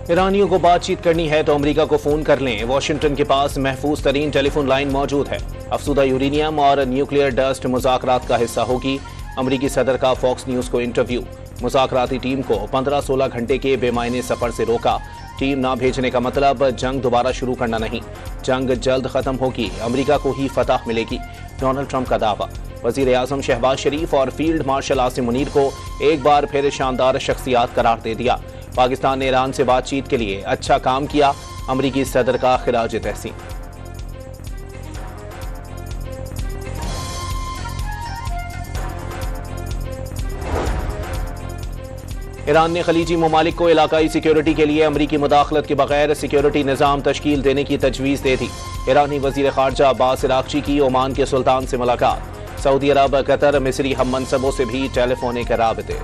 ایرانیوں کو بات چیت کرنی ہے تو امریکہ کو فون کر لیں، واشنگٹن کے پاس محفوظ ترین ٹیلی فون لائن موجود ہے۔ افزودہ یورینیم اور نیوکلیئر ڈسٹ مذاکرات کا حصہ ہوگی۔ امریکی صدر کا فاکس نیوز کو انٹرویو۔ مذاکراتی ٹیم کو 15-16 گھنٹے کے بے معنی سفر سے روکا۔ ٹیم نہ بھیجنے کا مطلب جنگ دوبارہ شروع کرنا نہیں، جنگ جلد ختم ہوگی، امریکہ کو ہی فتح ملے گی، ڈونلڈ ٹرمپ کا دعویٰ۔ وزیر اعظم شہباز شریف اور فیلڈ مارشل عاصم منیر کو ایک بار پھر شاندار شخصیات قرار دے دیا۔ پاکستان نے ایران سے بات چیت کے لیے اچھا کام کیا، امریکی صدر کا خراج تحسین۔ ایران نے خلیجی ممالک کو علاقائی سیکیورٹی کے لیے امریکی مداخلت کے بغیر سیکیورٹی نظام تشکیل دینے کی تجویز دے دی۔ ایرانی وزیر خارجہ عباس عراقچی کی عمان کے سلطان سے ملاقات۔ سعودی عرب، قطر، مصری ہم منصبوں سے بھی ٹیلی فونک رابطے۔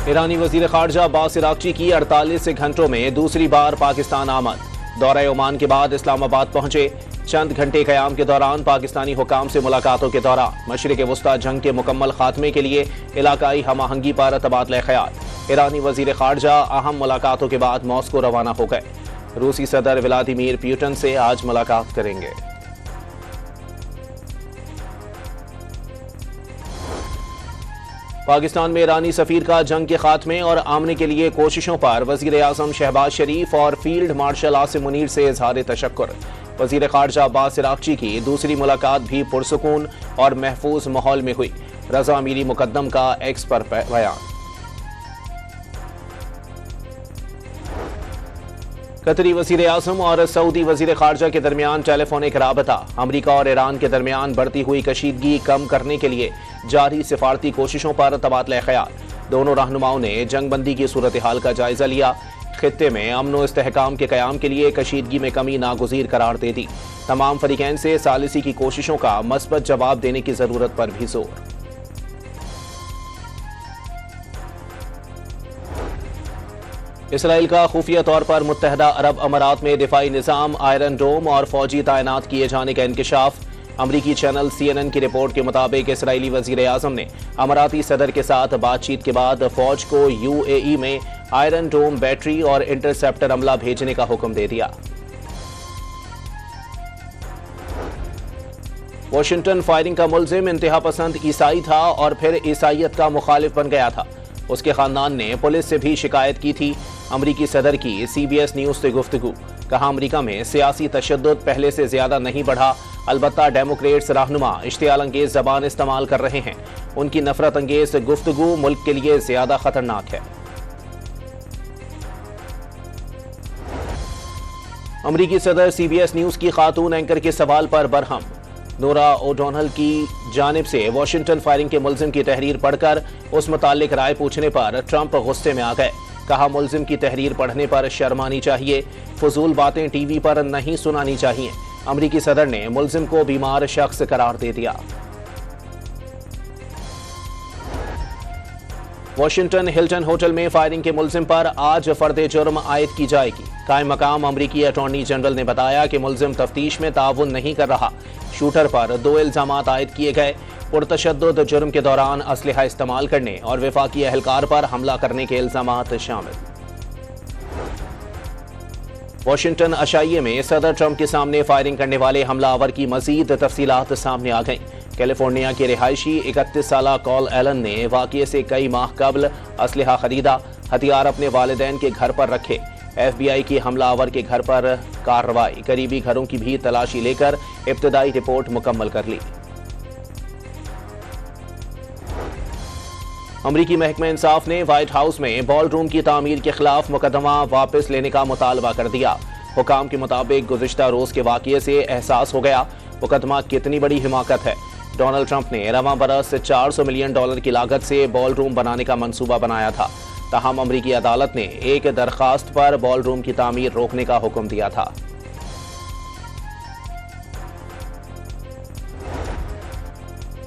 ایرانی وزیر خارجہ عباس عراقچی کی 48 گھنٹوں میں دوسری بار پاکستان آمد۔ دورہ عمان کے بعد اسلام آباد پہنچے۔ چند گھنٹے قیام کے دوران پاکستانی حکام سے ملاقاتوں کے دوران مشرق وسطی جنگ کے مکمل خاتمے کے لیے علاقائی ہم آہنگی پر تبادلہ خیال۔ ایرانی وزیر خارجہ اہم ملاقاتوں کے بعد ماسکو روانہ ہو گئے۔ روسی صدر ولادیمیر پیوٹن سے آج ملاقات کریں گے۔ پاکستان میں ایرانی سفیر کا جنگ کے خاتمے اور آمنے کے لیے کوششوں پر وزیر اعظم شہباز شریف اور فیلڈ مارشل عاصم منیر سے اظہار تشکر۔ وزیر خارجہ عباس عراقچی کی دوسری ملاقات بھی پرسکون اور محفوظ ماحول میں ہوئی۔ رضا امیری مقدم کا ایکس پر بیان۔ قطری وزیر اعظم اور سعودی وزیر خارجہ کے درمیان ٹیلی فونک رابطہ۔ امریکہ اور ایران کے درمیان بڑھتی ہوئی کشیدگی کم کرنے کے لیے جاری سفارتی کوششوں پر تبادلہ خیال۔ دونوں رہنماؤں نے جنگ بندی کی صورتحال کا جائزہ لیا۔ خطے میں امن و استحکام کے قیام کے لیے کشیدگی میں کمی ناگزیر قرار دے دی۔ تمام فریقین سے ثالثی کی کوششوں کا مثبت جواب دینے کی ضرورت پر بھی زور۔ اسرائیل کا خفیہ طور پر متحدہ عرب امارات میں دفاعی نظام آئرن ڈوم اور فوجی تعینات کیے جانے کا انکشاف۔ امریکی چینل CNN کی رپورٹ کے مطابق اسرائیلی وزیر اعظم نے اماراتی صدر کے ساتھ بات چیت کے بعد فوج کو UAE میں آئرن ڈوم بیٹری اور انٹرسیپٹر عملہ بھیجنے کا حکم دے دیا۔ واشنگٹن فائرنگ کا ملزم انتہا پسند عیسائی تھا اور پھر عیسائیت کا مخالف بن گیا تھا۔ اس کے خاندان نے پولیس سے بھی شکایت کی تھی۔ امریکی صدر کی CBS نیوز سے گفتگو۔ کہا امریکہ میں سیاسی تشدد پہلے سے زیادہ نہیں بڑھا، البتہ ڈیموکریٹس رہنما اشتعال انگیز زبان استعمال کر رہے ہیں۔ ان کی نفرت انگیز گفتگو ملک کے لیے زیادہ خطرناک ہے۔ امریکی صدر CBS نیوز کی خاتون اینکر کے سوال پر برہم۔ نورا اوڈونل کی جانب سے واشنگٹن فائرنگ کے ملزم کی تحریر پڑھ کر اس متعلق رائے پوچھنے پر ٹرمپ غصے میں آ گئے۔ کہا ملزم کی تحریر پڑھنے پر شرم آنی چاہیے، فضول باتیں ٹی وی پر نہیں سنانی چاہیے۔ امریکی صدر نے ملزم کو بیمار شخص قرار دے دیا۔ واشنگٹن ہلٹن ہوٹل میں فائرنگ کے ملزم پر آج فرد جرم عائد کی جائے گی۔ قائم مقام امریکی اٹارنی جنرل نے بتایا کہ ملزم تفتیش میں تعاون نہیں کر رہا۔ شوٹر پر 2 الزامات عائد کیے گئے، پرتشدد جرم کے دوران اسلحہ استعمال کرنے اور وفاقی اہلکار پر حملہ کرنے کے الزامات شامل۔ واشنگٹن عشائیے میں صدر ٹرمپ کے سامنے فائرنگ کرنے والے حملہ آور کی مزید تفصیلات سامنے آ گئیں۔ کیلیفورنیا کے رہائشی 31 سالہ کول ایلن نے واقعے سے کئی ماہ قبل اسلحہ خریدا، ہتھیار اپنے والدین کے گھر پر رکھے۔ FBI کی حملہ آور کے گھر پر کارروائی، قریبی گھروں کی بھی تلاشی لے کر ابتدائی رپورٹ مکمل کر لی۔ امریکی محکمہ انصاف نے وائٹ ہاؤس میں بال روم کی تعمیر کے خلاف مقدمہ واپس لینے کا مطالبہ کر دیا۔ حکام کے مطابق گزشتہ روز کے واقعے سے احساس ہو گیا مقدمہ کتنی بڑی حماقت ہے۔ ڈونلڈ ٹرمپ نے رواں برس $400 ملین کی لاگت سے بال روم بنانے کا منصوبہ بنایا تھا، تاہم امریکی عدالت نے ایک درخواست پر بال روم کی تعمیر روکنے کا حکم دیا تھا۔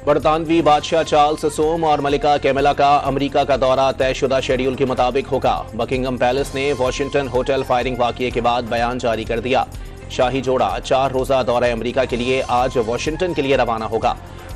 برطانوی بادشاہ چارلس سوم اور ملکہ کیملا کا امریکہ کا دورہ طے شدہ شیڈول کے مطابق ہوگا۔ بکنگم پیلس نے واشنگٹن ہوٹل فائرنگ واقعے کے بعد بیان جاری کر دیا۔ شاہی جوڑا 4 روزہ دورہ امریکہ کے لیے آج واشنگٹن کے لیے روانہ ہوگا۔